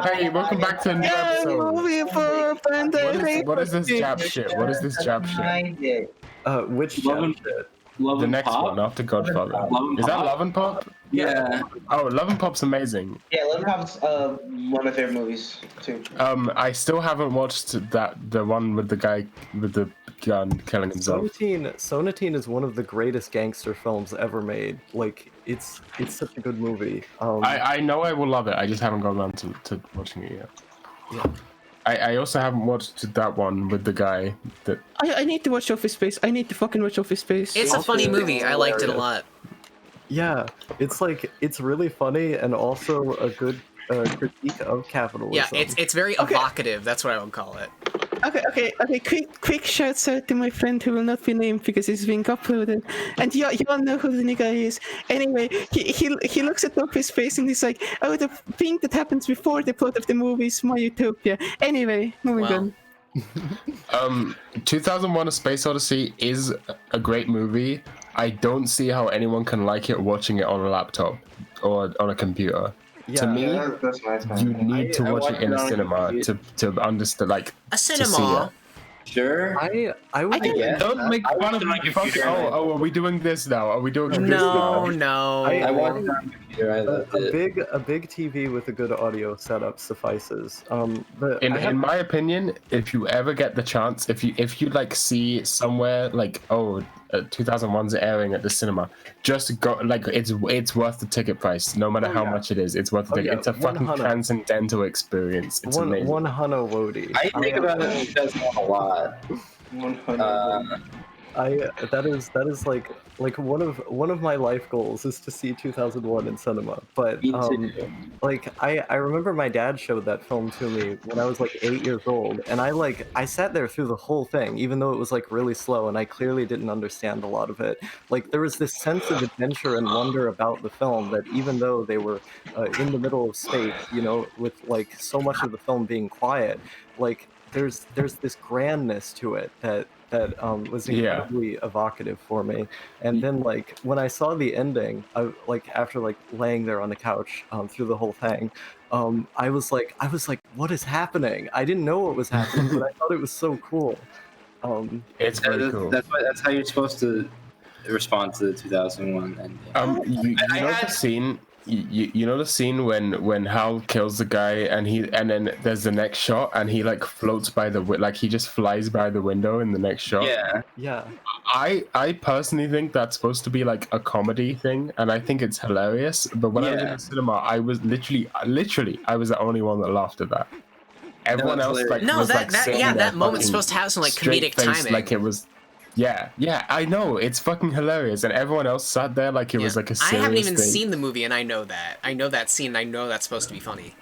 Hey, welcome back to a new episode. What is this jab shit? What is this jab shit? Which jab shit? Love The and next Pop? one after Godfather. Love Is that Pop? Love and Pop? Yeah. Oh, Love and Pop's amazing. Yeah, Love and Pop's one of my favorite movies too. I still haven't watched the one with the guy with the gun killing himself. Sonatine is one of the greatest gangster films ever made. Like, it's such a good movie. I know I will love it. I just haven't gone around to watching it yet. Yeah. I also haven't watched that one with the guy that. I need to watch Office Space. I need to fucking watch Office Space. It's a funny movie. I liked it a lot. Yeah, it's really funny and also a good critique of capitalism. Yeah, it's very evocative. That's what I would call it. Okay. Quick shouts out to my friend who will not be named because it's being uploaded, and you all know who the guy is. Anyway, he looks at Office Space and he's like, "Oh, the thing that happens before the plot of the movie is my utopia." Anyway, moving on. 2001: A Space Odyssey is a great movie. I don't see how anyone can like it watching it on a laptop or on a computer. Yeah, to me, That's nice, man. you need to watch it in a cinema to understand, like, A to see cinema. Sure. I would guess. Don't make fun of my fucking. Oh, are we doing this now? Are we doing this now? No. I watched it on the computer. I loved it. a big TV with a good audio setup suffices. In my opinion, if you ever get the chance, if you like see somewhere like 2001's airing at the cinema, just go. Like, it's worth the ticket price, no matter how much it is. It's worth the ticket. Yeah. It's a fucking transcendental experience. It's amazing. One Hano Wodi. I think about it because a lot. That is like one of my life goals is to see 2001 in cinema. But Me too. like I remember my dad showed that film to me when I was like 8 years old, and I sat there through the whole thing, even though it was like really slow and I clearly didn't understand a lot of it. Like, there was this sense of adventure and wonder about the film that even though they were in the middle of space, you know, with like so much of the film being quiet, like there's this grandness to it that was incredibly evocative for me. And then like when I saw the ending, after like laying there on the couch through the whole thing, I was like, what is happening? I didn't know what was happening, but I thought it was so cool. It's very cool. That's how you're supposed to respond to the 2001 ending. You know the scene. You know the scene when Hal kills the guy and then there's the next shot and he like floats by he just flies by the window in the next shot. Yeah. I personally think that's supposed to be like a comedy thing, and I think it's hilarious. But when I was in the cinema, I was literally I was the only one that laughed at that. Everyone else was that moment's supposed to have some like comedic timing. Like it was. Yeah, I know, it's fucking hilarious, and everyone else sat there like it was like a serious I haven't even thing. seen the movie, and I know that. I know that scene, and I know that's supposed to be funny.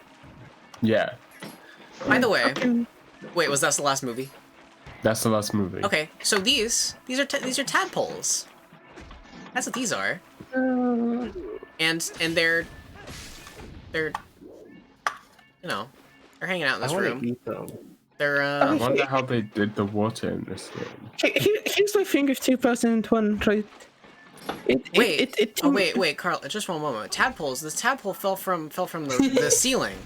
Yeah. By the way, wait, was that the last movie? That's the last movie. Okay, so these are tadpoles. That's what these are. And they're you know, they're hanging out in this room. Eat them. They're I wonder how they did the water in this game. Here's my thing of 2001, right? Wait, Carl, just one moment. Tadpoles. This tadpole fell from the ceiling.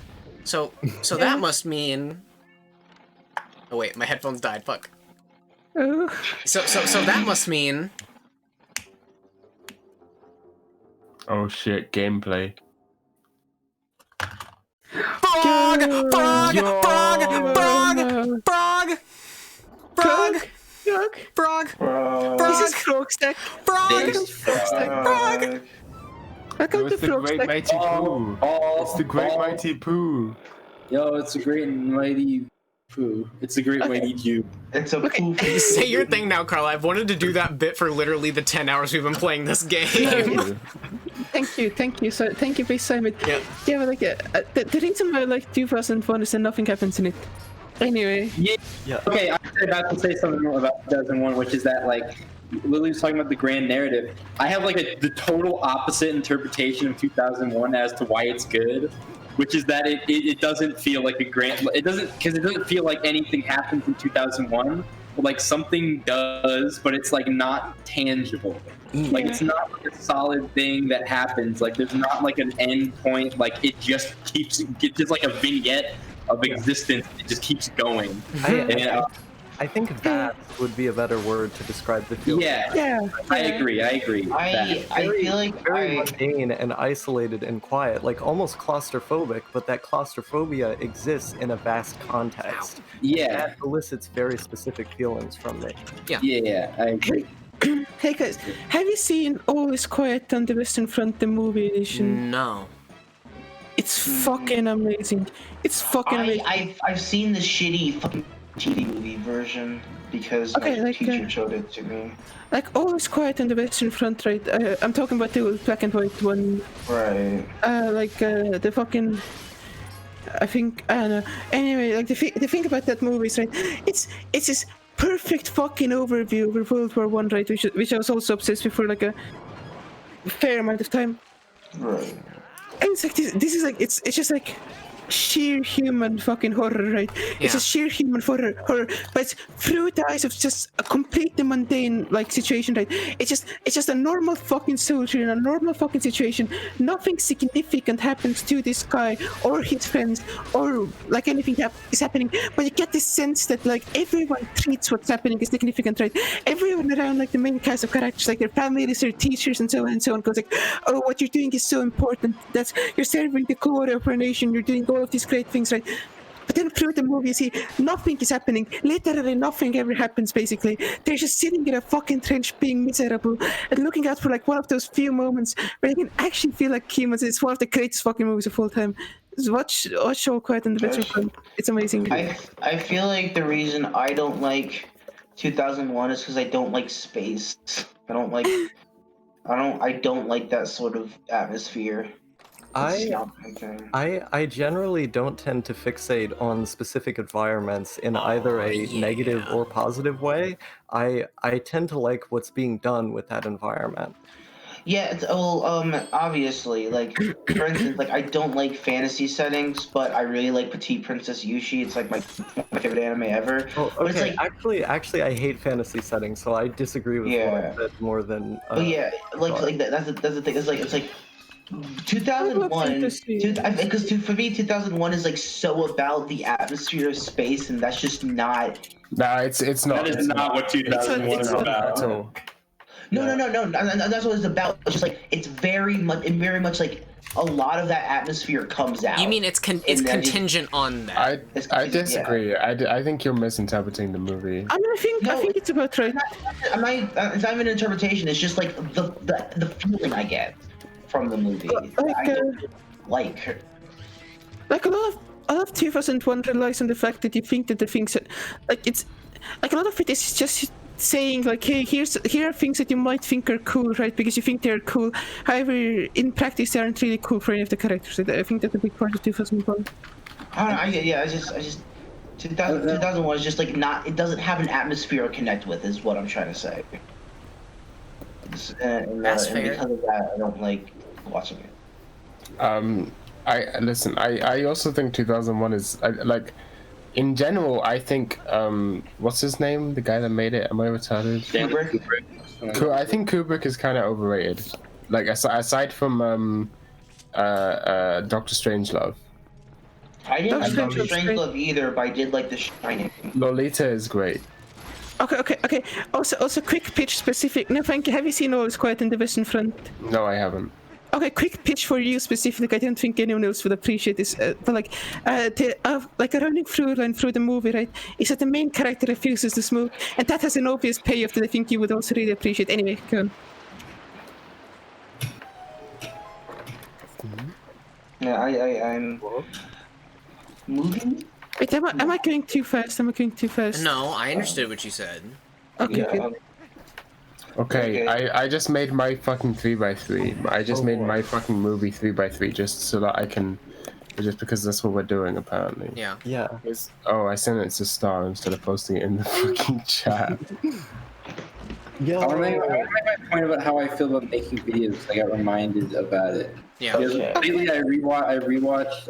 So that must mean. Oh wait, my headphones died. Fuck. So that must mean. Oh shit! Gameplay. Frog! This is Frog Stack. Frog! Welcome to It's the Frog Great Stack. Mighty Pooh. It's the Great Mighty Pooh. Yo, it's a great and mighty poo. It's a great mighty cube. It's a poof. Say your thing now, Carl. I've wanted to do that bit for literally the 10 hours we've been playing this game. Thank you. So thank you, please, Simon. Yeah. Yeah, but like the reason why I like 2001 is that nothing happens in it. Anyway. Yeah. Okay, I'm about to say something about 2001, which is that like Lily was talking about the grand narrative. I have like the total opposite interpretation of 2001 as to why it's good, which is that it doesn't feel like a grand. It doesn't feel like anything happens in 2001. like something does, but it's like not tangible. Like it's not like a solid thing that happens. Like there's not like an end point. Like it just keeps. It's just like a vignette of existence. It just keeps going. I think that would be a better word to describe the feeling. Yeah. I agree. I feel like very mundane and isolated and quiet, like almost claustrophobic, but that claustrophobia exists in a vast context. Yeah. That elicits very specific feelings from me. Yeah, I agree. Hey guys, have you seen All Is Quiet on the Western Front, the movie edition? No. It's fucking amazing. It's fucking amazing. I've seen the shitty fucking TV movie version because my teacher showed it to me. Like All Is Quiet on the Western Front, right? I'm talking about the old black and white one. Right. The fucking. I don't know. Anyway, like the thing about that movie is, right? It's this perfect fucking overview of World War I, right? Which I was also obsessed with for like a fair amount of time. Right. And it's like this is like it's just like sheer human fucking horror, right? It's a sheer human horror, but it's through the eyes of just a completely mundane like situation, right? It's just a normal fucking soldier in a normal fucking situation. Nothing significant happens to this guy or his friends or like anything is happening, but you get this sense that like everyone treats what's happening as significant, right? Everyone around like the main cast of characters, like their families, their teachers, and so on, goes like, oh, what you're doing is so important. That's you're serving the glory of our nation. You're doing all of these great things, right? But then through the movie, you see, nothing is happening. Literally nothing ever happens, basically. They're just sitting in a fucking trench being miserable and looking out for like one of those few moments where they can actually feel like humans. It's one of the greatest fucking movies of all time. Just watch All Quiet on the Western Front. It's amazing. I feel like the reason I don't like 2001 is because I don't like space. I don't like that sort of atmosphere. I generally don't tend to fixate on specific environments in either a negative or positive way. I tend to like what's being done with that environment. Yeah, obviously, like, for instance, like, I don't like fantasy settings, but I really like Petite Princess Yushi. It's, like, my favorite anime ever. Oh, okay. But it's like, actually, I hate fantasy settings, so I disagree with what I said more than... but yeah, that's the thing. It's like 2001, because for me, 2001 is, like, so about the atmosphere of space, and that's just not... No, it's not. That is not what 2001 is about. No. That's what it's about. It's just like it's very much like a lot of that atmosphere comes out. You mean it's contingent on that? I disagree. Yeah. I think you're misinterpreting the movie. I mean, I think it's about right. It's not even an interpretation. It's just like the feeling I get from the movie. Like a lot of 2001 relies on the fact that you think that the things like it's like a lot of it is just saying like, hey, here are things that you might think are cool, right? Because you think they're cool. However, in practice, they aren't really cool for any of the characters. I think that's a big part of 2001. I just 2001 is just like not. It doesn't have an atmosphere to connect with. Is what I'm trying to say. And That's fair. And because of that, I don't like watching it. I also think 2001 is like. In general, I think, what's his name? The guy that made it? Am I retarded? Kubrick. I think Kubrick is kind of overrated. Like, aside from Doctor Strangelove. I didn't like Doctor Strangelove either, but I did like The Shining. Lolita is great. Okay. Also, quick pitch specific. No, thank you. Have you seen All Is Quiet in the Western Front? No, I haven't. Okay, quick pitch for you specifically. I don't think anyone else would appreciate this. But like a running through line through the movie, right, is that the main character refuses to smoke, and that has an obvious payoff that I think you would also really appreciate. Anyway, go on. Yeah, I'm moving. Wait, am I going too fast? No, I understood what you said. Okay. Yeah, good. Okay, I just made my fucking 3x3. I just made my fucking movie 3x3 just so that I can, just because that's what we're doing apparently. Yeah. Yeah. I sent it to Star instead of posting it in the fucking chat. Yo. I want to make my point about how I feel about making videos. I got reminded about it. Yeah. Lately, I rewatched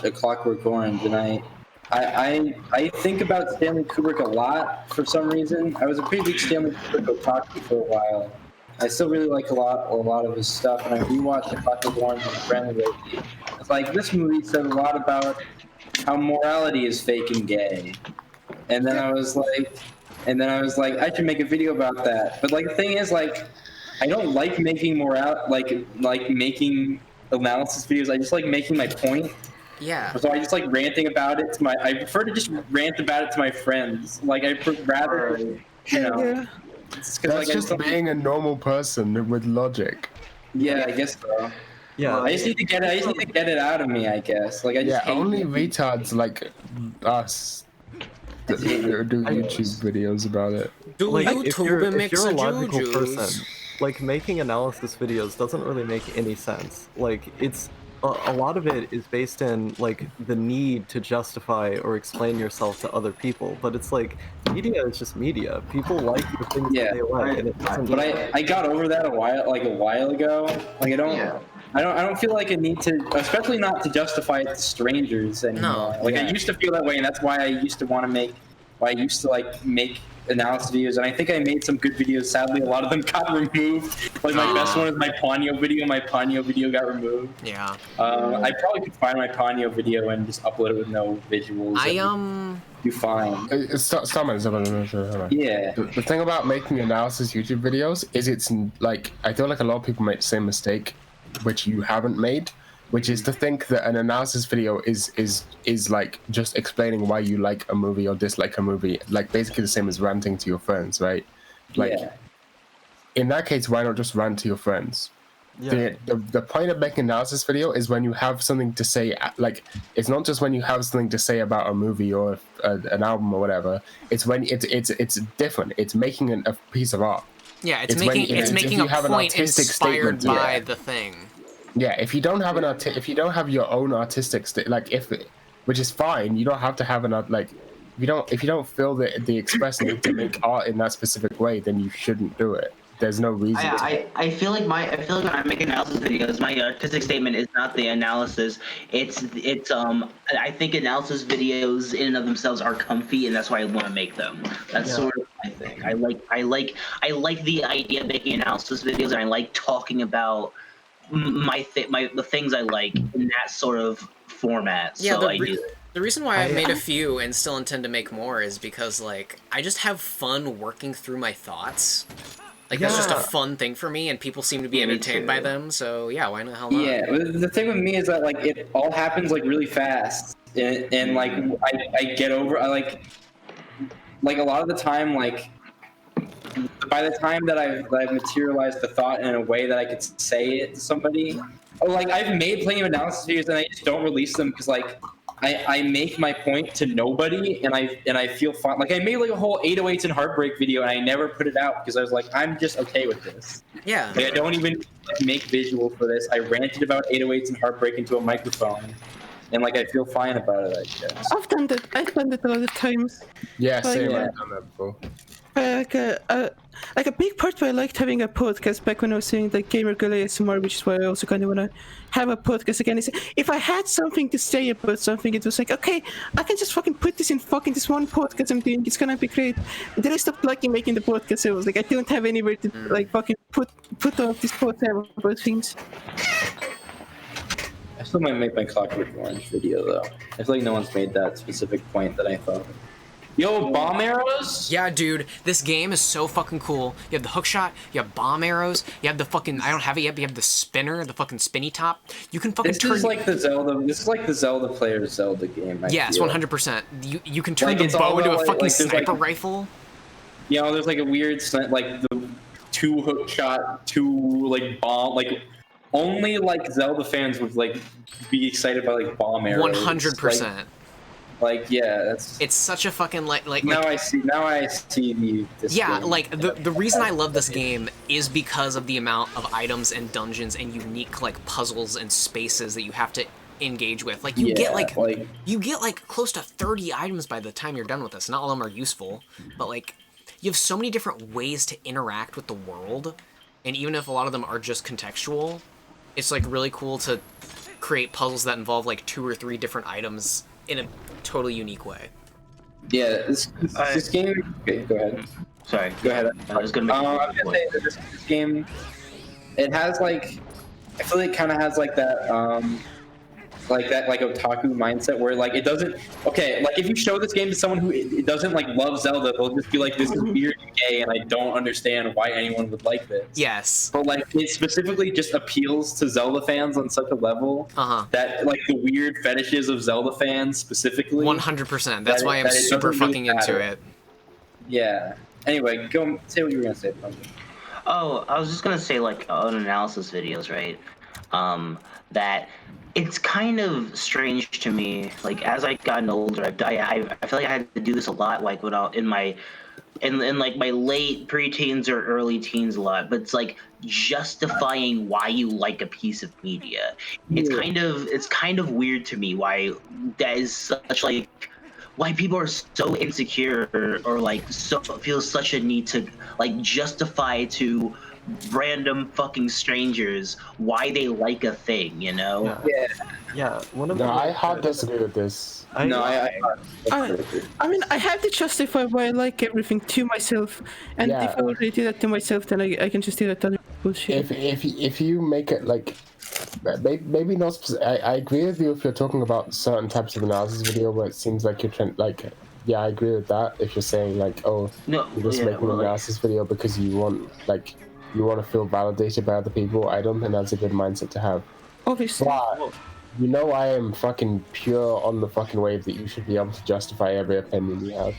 A Clockwork Orange, and I think about Stanley Kubrick a lot for some reason. I was a pretty big Stanley Kubrick otaku for a while. I still really like a lot of his stuff, and I rewatched A Clockwork Orange with a friend lately. It's like, this movie said a lot about how morality is fake and gay. And then I was like, I should make a video about that. But like, the thing is, like, I don't like making making analysis videos. I just like making my point. Yeah. So I just like ranting about it to I prefer to just rant about it to my friends. Like, I'd rather, you know. Yeah. That's like, just being a normal person with logic. Yeah, I guess so. Yeah. I just need to get it out of me, I guess. Like, I just hate only it. retards like us do YouTube videos about it. Do Like, if YouTube you're mix a a logical jujus? person, like, making analysis videos doesn't really make any sense. Like, it's a lot of it is based in like the need to justify or explain yourself to other people, but it's like media is just media. People like the things that they like, and it doesn't. But I got over that a while ago. Like, I don't feel like I need to, especially not to justify it to strangers anymore. No. Like, I used to feel that way, and that's why I used to make analysis videos, and I think I made some good videos. Sadly, a lot of them got removed. Like, my best one is my Ponyo video. My Ponyo video got removed. Yeah. I probably could find my Ponyo video and just upload it with no visuals. Do fine. Yeah. The thing about making analysis YouTube videos is it's like, I feel like a lot of people make the same mistake, which you haven't made, which is to think that an analysis video is like just explaining why you like a movie or dislike a movie, like basically the same as ranting to your friends, right? Like, in that case, why not just rant to your friends? Yeah. The point of making an analysis video is when you have something to say. Like, it's not just when you have something to say about a movie or an album or whatever. It's when it's different. It's making a piece of art. Yeah, it's making a point inspired by the thing. Yeah, if you don't have your own artistic which is fine, you don't have to have if you don't feel the express need to make art in that specific way, then you shouldn't do it. There's no reason. I feel like when I make analysis videos, my artistic statement is not the analysis. It's I think analysis videos in and of themselves are comfy, and that's why I want to make them. That's sort of my thing. I like the idea of making analysis videos, and I like talking about the things I like in that sort of format. Yeah, so the reason why I've made a few and still intend to make more is because, like, I just have fun working through my thoughts. Like, that's just a fun thing for me, and people seem to be entertained by them, so yeah, why the hell not? Yeah, the thing with me is that, like, it all happens, like, really fast, and like, I get over, like, a lot of the time, like, by the time that I've materialized the thought in a way that I could say it to somebody, like, I've made plenty of analysis videos, and I just don't release them, because, like, I make my point to nobody, and I feel fine. Like, I made like a whole 808s and Heartbreak video, and I never put it out because I was like, I'm just okay with this. Yeah. Like, I don't even make visual for this. I ranted about 808s and Heartbreak into a microphone, and like, I feel fine about it, I guess. I've done that a lot of times. Yeah, same. I've done that before. Like a big part why I liked having a podcast back when I was doing the Gamer Girl ASMR, which is why I also kind of want to have a podcast again, is if I had something to say about something, it was like, okay, I can just fucking put this in fucking this one podcast I'm doing, it's gonna be great. Then I stopped liking making the podcast, so I was like, I don't have anywhere to like fucking put off this podcast about things. I still might make my Clockwork Orange video, though. I feel like no one's made that specific point that I thought. Yo, bomb arrows? Yeah, dude, this game is so fucking cool. You have the hook shot, you have bomb arrows, you have the fucking, I don't have it yet, but you have the spinner, the fucking spinny top. You can fucking turn... This is like the Zelda player's Zelda game, Yes, 100%. You can turn the bow into a fucking sniper rifle. You know, there's like a weird, like, the 2 hook shot, 2, like, bomb, like, only, like, Zelda fans would, like, be excited by, like, bomb arrows. 100%. Like, yeah, that's... It's such a fucking, like... Now I see this yeah, game. like, the reason I love this game is because of the amount of items and dungeons and unique, like, puzzles and spaces that you have to engage with. Like, you get, like, close to 30 items by the time you're done with this. Not all of them are useful, but, like, you have so many different ways to interact with the world, and even if a lot of them are just contextual, it's, like, really cool to create puzzles that involve, like, 2 or 3 different items in a totally unique way. Yeah, this game. Okay, go ahead. Sorry. Go ahead. I was gonna make I was gonna say that this game, it has like, I feel like it kind of has like that like otaku mindset where like it doesn't. Okay, like if you show this game to someone who it doesn't like love Zelda, they'll just be like, this is weird and gay, and I don't understand why anyone would like this. Yes. But like it specifically just appeals to Zelda fans on such a level that like the weird fetishes of Zelda fans specifically. 100%. That's why I'm super fucking into it. Yeah. Anyway, go say what you were gonna say, Pumpkin. Oh, I was just gonna say, like, on analysis videos, right? That it's kind of strange to me. Like, as I gotten older, I feel like I had to do this a lot, like when in like my late preteens or early teens a lot. But it's like justifying why you like a piece of media. It's kind of weird to me why that is such like. Why people are so insecure or like feel such a need to like justify to random fucking strangers why they like a thing, you know? Yeah. I hard disagree with this. I mean, I have to justify why I like everything to myself, and if I already do that to myself, then I can just do that to other people. Shit. If you make it like. Maybe not. I agree with you if you're talking about certain types of analysis video where it seems like you're trying. Like, yeah, I agree with that. If you're saying like, oh, you're just making an analysis video because you want to feel validated by other people, I don't think that's a good mindset to have. Obviously. But you know, I am fucking pure on the fucking wave that you should be able to justify every opinion you have.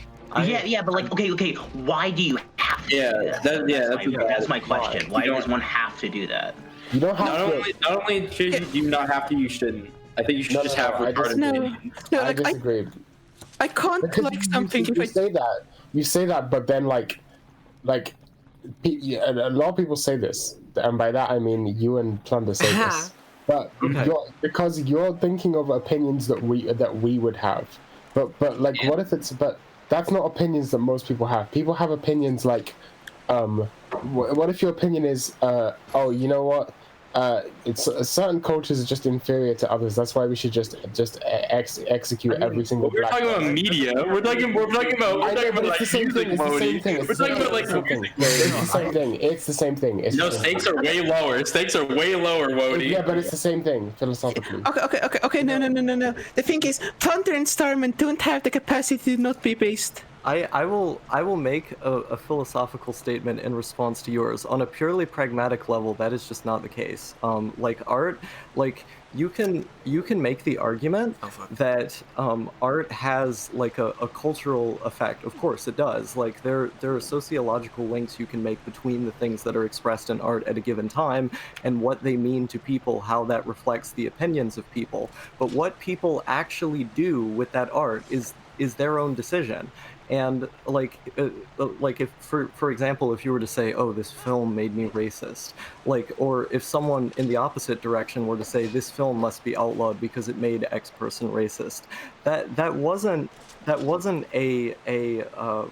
Yeah, but like, okay, why do you have to do that? That's my question. Why does one have to do that? You don't have to. Not only should you not have to, you shouldn't. I think you should just have retarded opinions. No, I disagree. I can't because like something you say that. You say that, but then like a lot of people say this, and by that I mean you and Plunder say this. But because you're thinking of opinions that we would have. But like, what if it's? But that's not opinions that most people have. People have opinions like. What if your opinion is, oh, you know what? It's certain cultures are just inferior to others. That's why we should just execute every single. We're talking about media. We're talking about like music mode. We're talking about like it's the same thing. It's the same thing. No, stakes are way lower. Stakes are way lower, Wody. Yeah, but it's the same thing philosophically. Okay. No. The thing is, Thunder and Starman don't have the capacity to not be based. I will make a philosophical statement in response to yours. On a purely pragmatic level, that is just not the case. Like art, like you can make the argument that art has like a cultural effect. Of course it does. Like there are sociological links you can make between the things that are expressed in art at a given time and what they mean to people, how that reflects the opinions of people. But what people actually do with that art is their own decision. And like if for example, if you were to say, oh, this film made me racist, like, or if someone in the opposite direction were to say this film must be outlawed because it made X person racist, that wasn't a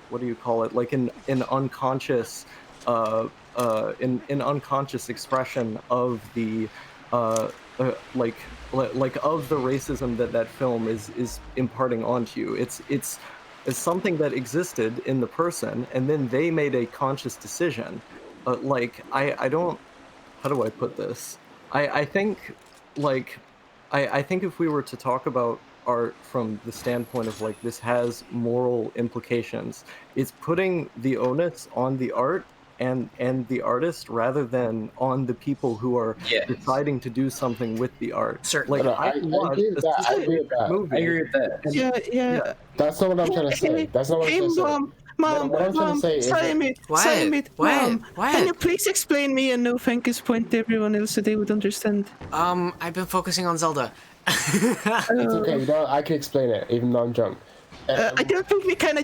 what do you call it, like an unconscious in unconscious expression of the like of the racism that film is imparting onto you. It's something that existed in the person, and then they made a conscious decision. Like, I don't... How do I put this? I think, like... I think if we were to talk about art from the standpoint of, like, this has moral implications, it's putting the onus on the art and the artist rather than on the people who are deciding to do something with the art. Certainly. Like, I agree with that. I agree with that. Yeah. That's not what I'm trying to say. That's not what I'm trying to say. Mom, Simon, Mom, can you please explain me a no thank you point to everyone else so they would understand? I've been focusing on Zelda. It's okay, you know, I can explain it, even though I'm drunk. I don't think we can.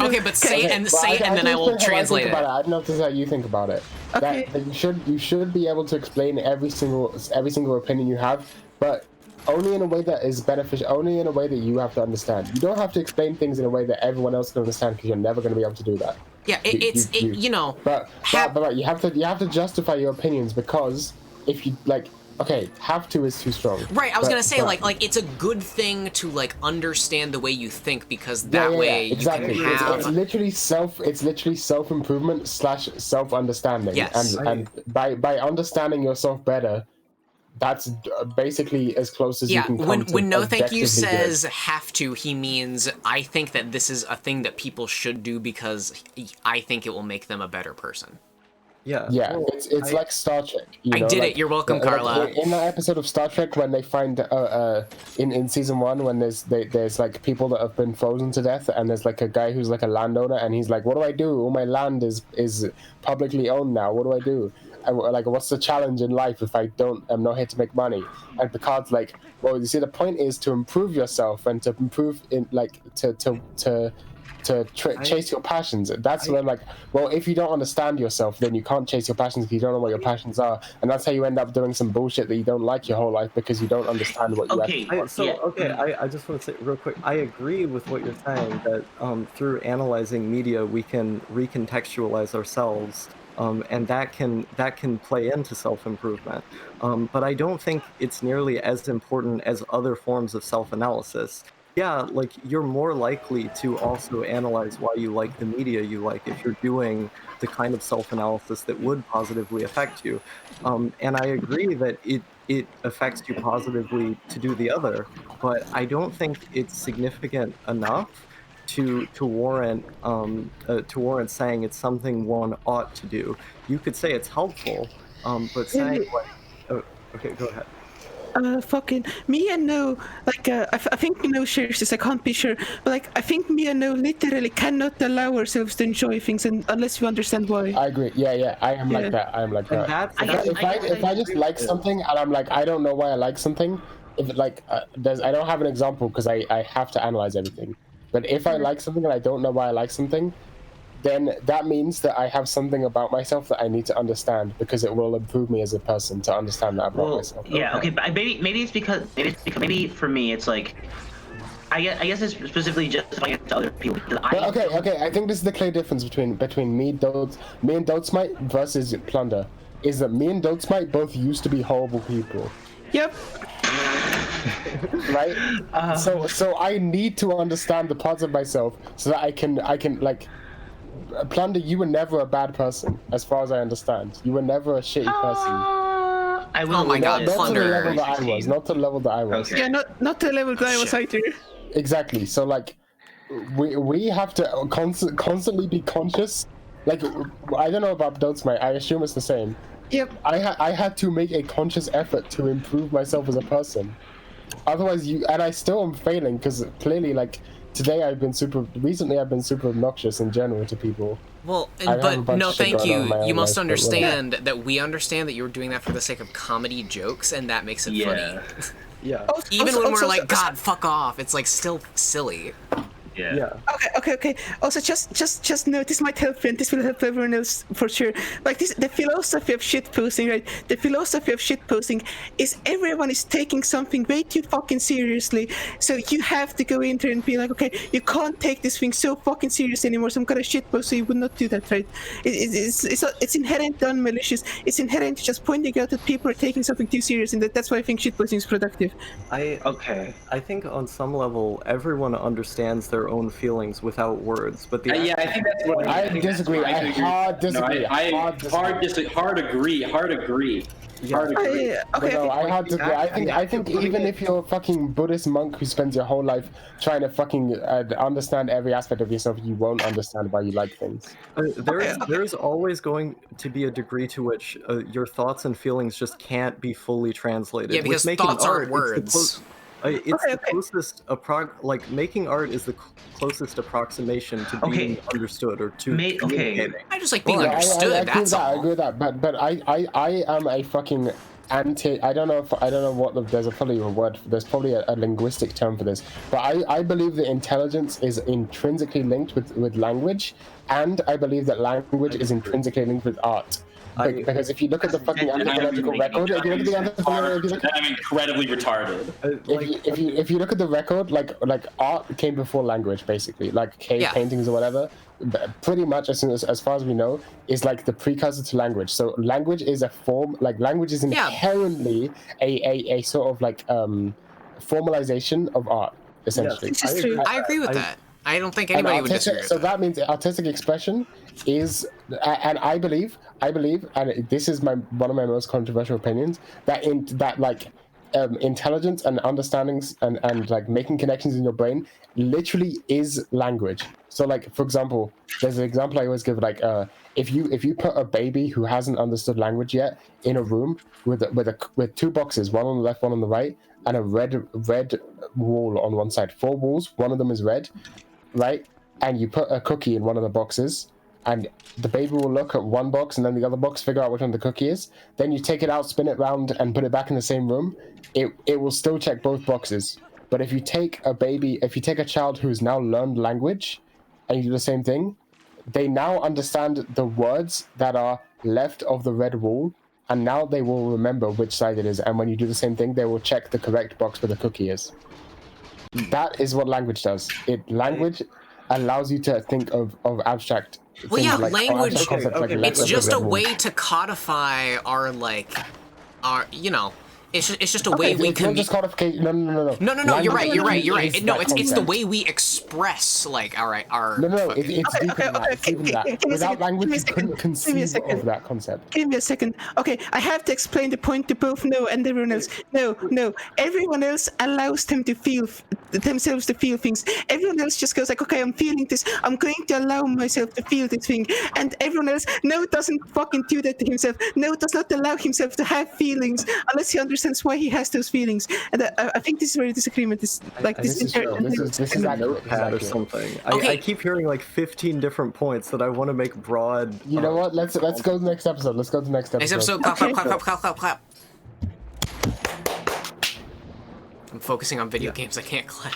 Okay, but say it, and then I will translate it. I don't know if this is how you think about it. Okay. That you should be able to explain every single opinion you have, but only in a way that is beneficial. Only in a way that you have to understand. You don't have to explain things in a way that everyone else can understand, because you're never going to be able to do that. Yeah, you know. But you have to justify your opinions, because if you like, Okay, have to is too strong. Right, I was gonna say like it's a good thing to like understand the way you think because that way exactly. you can have. It's literally self improvement / self understanding. Yes. And by understanding yourself better, that's basically as close as you can come to when No Thank You objectively says have to, he means I think that this is a thing that people should do because I think it will make them a better person. Yeah. Yeah, it's like Star Trek. I did it. You're welcome, Carla. In that episode of Star Trek, when they find in season 1, when there's like people that have been frozen to death, and there's like a guy who's like a landowner, and he's like, "What do I do? All my land is publicly owned now. What do I do? Like, what's the challenge in life if I'm not here to make money?" And Picard's like, "Well, you see, the point is to improve yourself and to improve in like chase your passions." That's when like, well, if you don't understand yourself, then you can't chase your passions because you don't know what your passions are, and that's how you end up doing some bullshit that you don't like your whole life because you don't understand what you actually want. I just want to say real quick, I agree with what you're saying that through analyzing media we can recontextualize ourselves. And that can play into self-improvement, but I don't think it's nearly as important as other forms of self-analysis. Yeah, like you're more likely to also analyze why you like the media you like if you're doing the kind of self-analysis that would positively affect you. And I agree that it affects you positively to do the other, but I don't think it's significant enough to warrant saying it's something one ought to do. You could say it's helpful, but saying like, oh, okay, go ahead. Fucking me and No, like I think No shares this. I can't be sure, but like I think me and No literally cannot allow ourselves to enjoy things unless we understand why. I agree. Yeah. I am like that. I am like that. If I just like something and I'm like, I don't know why I like something. If like I don't have an example because I have to analyze everything. But if I like something and I don't know why I like something, then that means that I have something about myself that I need to understand because it will improve me as a person to understand that about myself. Yeah, okay, but maybe it's because maybe for me it's like I guess it's specifically justifying it to other people. Okay. I think this is the clear difference between me and Dotesmite versus Plunder, is that me and Dotesmite both used to be horrible people. Yep. Right? So I need to understand the parts of myself so that I can like. Plunder, you were never a bad person, as far as I understand. You were never a shitty person. Oh my god, Plunder. Not to the level that I was. Okay. Yeah, not to the level that I was either. Exactly. So like, we have to constantly be conscious. Like, I don't know about Dotesmite. I assume it's the same. Yep. I had to make a conscious effort to improve myself as a person. Otherwise, and I still am failing because clearly, like. Today recently I've been super obnoxious in general to people. Well, but no, thank you. You must understand that we understand that you're doing that for the sake of comedy jokes, and that makes it funny. Yeah. Even when we're like, God, fuck off, it's like still silly. Yeah. Okay. Also, just note, this might help you, and this will help everyone else for sure. Like the philosophy of shitposting, right? The philosophy of shitposting is everyone is taking something way too fucking seriously. So you have to go in there and be like, okay, you can't take this thing so fucking serious anymore. So I'm gonna shitpost. So you would not do that, right? It's inherently unmalicious. It's inherent just pointing out that people are taking something too serious, and that's why I think shitposting is productive. I think on some level everyone understands their own feelings without words, but I think that's what I disagree. I hard disagree. Hard agree. Okay. I hard disagree. I think even if you're a fucking Buddhist monk who spends your whole life trying to fucking understand every aspect of yourself, you won't understand why you like things. There's always going to be a degree to which your thoughts and feelings just can't be fully translated. Yeah, because thoughts aren't words. It's the closest making art is the closest approximation to being understood or to communicating. I just like being understood. I agree with that. But I am a fucking anti. I don't know what there's probably a word. There's probably a linguistic term for this. But I believe that intelligence is intrinsically linked with language, and I believe that language is intrinsically linked with art. Because if you look at the fucking anthropological record, if you look at the anthropological, I'm incredibly retarded. if you look at the record, like art came before language, basically, like cave paintings or whatever. Pretty much, as far as we know, is like the precursor to language. So language is a form, like language is inherently a sort of like formalization of art, essentially. This is true. I agree with that. I don't think anybody would disagree with that. So that means artistic expression is, and I believe, and this is one of my most controversial opinions, that intelligence and understandings and like making connections in your brain literally is language. So like, for example, there's an example I always give, like if you put a baby who hasn't understood language yet in a room with two boxes, one on the left, one on the right, and a red wall on one side, 4 walls, one of them is red, right? And you put a cookie in one of the boxes, and the baby will look at one box and then the other box, figure out which one the cookie is. Then you take it out, spin it round, and put it back in the same room. It will still check both boxes. But if you take a child who's now learned language, and you do the same thing, they now understand the words that are left of the red wall, and now they will remember which side it is. And when you do the same thing, they will check the correct box where the cookie is. That is what language does. Language allows you to think of abstract things. Well, yeah, like language. it's just a way to codify our you know. It's just a way we can. Just codification. No. You're right. No, it's the way we express like our. It's deeper than that. Without language, you couldn't conceive of that concept. Give me a second. Okay, I have to explain the point to both No and everyone else. No. Everyone else allows them to feel themselves to feel things. Everyone else just goes like, okay, I'm feeling this. I'm going to allow myself to feel this thing. And everyone else, No doesn't fucking do that to himself. No does not allow himself to have feelings unless he understands why he has those feelings. And I think this is where the disagreement is. Like this is a notepad or something. Okay. I keep hearing like 15 different points that I want to make broad. You know what? Let's go to the next episode. Let's go to the next episode. Next episode. Clap. I'm focusing on video games. I can't clap.